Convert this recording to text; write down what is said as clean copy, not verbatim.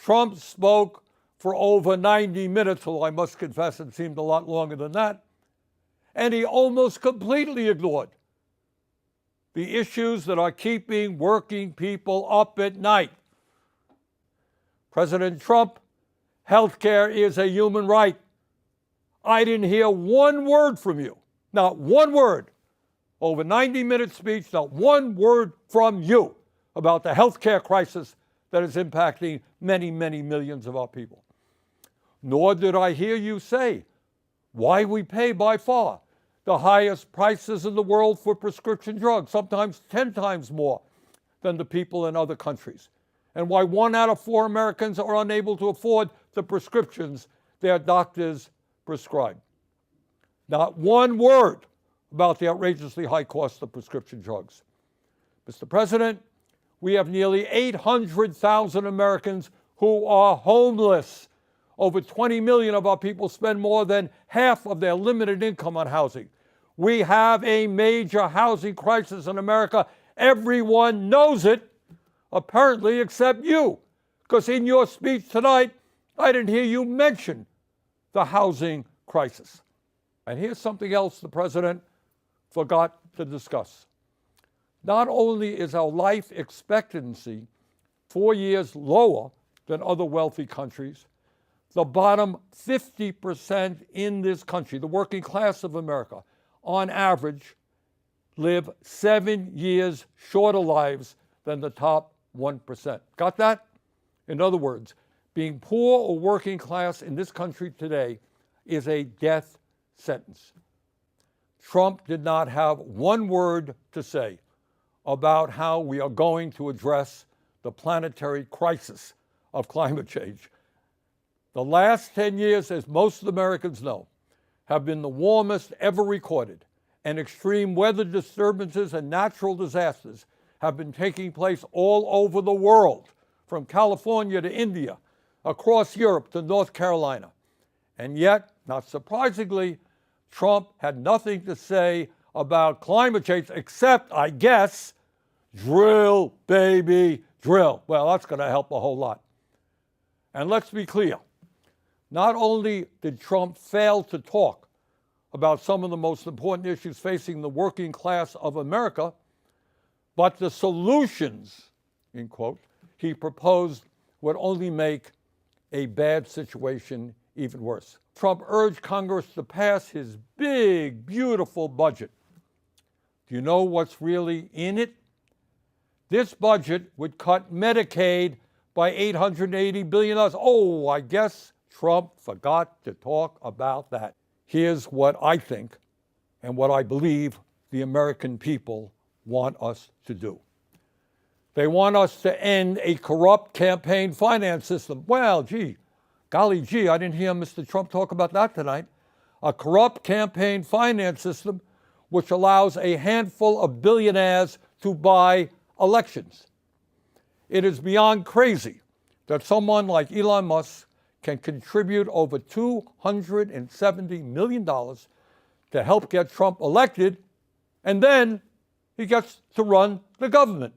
Trump spoke for over 90 minutes, although I must confess it seemed a lot longer than that, and he almost completely ignored the issues that are keeping working people up at night. President Trump, healthcare is a human right. I didn't hear one word from you, not one word. Over 90-minute speech, not one word from you about the healthcare crisis that is impacting many, many millions of our people. Nor did I hear you say why we pay by far the highest prices in the world for prescription drugs, sometimes 10 times more than the people in other countries, and why 1 out of 4 Americans are unable to afford the prescriptions their doctors prescribe. Not one word about the outrageously high cost of prescription drugs. Mr. President, we have nearly 800,000 Americans who are homeless. Over 20 million of our people spend more than half of their limited income on housing. We have a major housing crisis in America. Everyone knows it, apparently, except you, because in your speech tonight, I didn't hear you mention the housing crisis. And here's something else the president forgot to discuss. Not only is our life expectancy 4 years lower than other wealthy countries, the bottom 50% in this country, the working class of America, on average, live 7 years shorter lives than the top 1%. Got that? In other words, being poor or working class in this country today is a death sentence. Trump did not have one word to say about how we are going to address the planetary crisis of climate change. The last 10 years, as most Americans know, have been the warmest ever recorded, and extreme weather disturbances and natural disasters have been taking place all over the world, from California to India, across Europe to North Carolina. And yet, not surprisingly, Trump had nothing to say about climate change except, I guess, drill, baby, drill. Well, that's going to help a whole lot. And let's be clear. Not only did Trump fail to talk about some of the most important issues facing the working class of America, but the solutions, in quote, he proposed would only make a bad situation even worse. Trump urged Congress to pass his big, beautiful budget. Do you know what's really in it? This budget would cut Medicaid by $880 billion. Oh, I guess Trump forgot to talk about that. Here's what I think and what I believe the American people want us to do. They want us to end a corrupt campaign finance system. Well, golly gee, I didn't hear Mr. Trump talk about that tonight. A corrupt campaign finance system which allows a handful of billionaires to buy elections. It is beyond crazy that someone like Elon Musk can contribute over $270 million to help get Trump elected, and then he gets to run the government.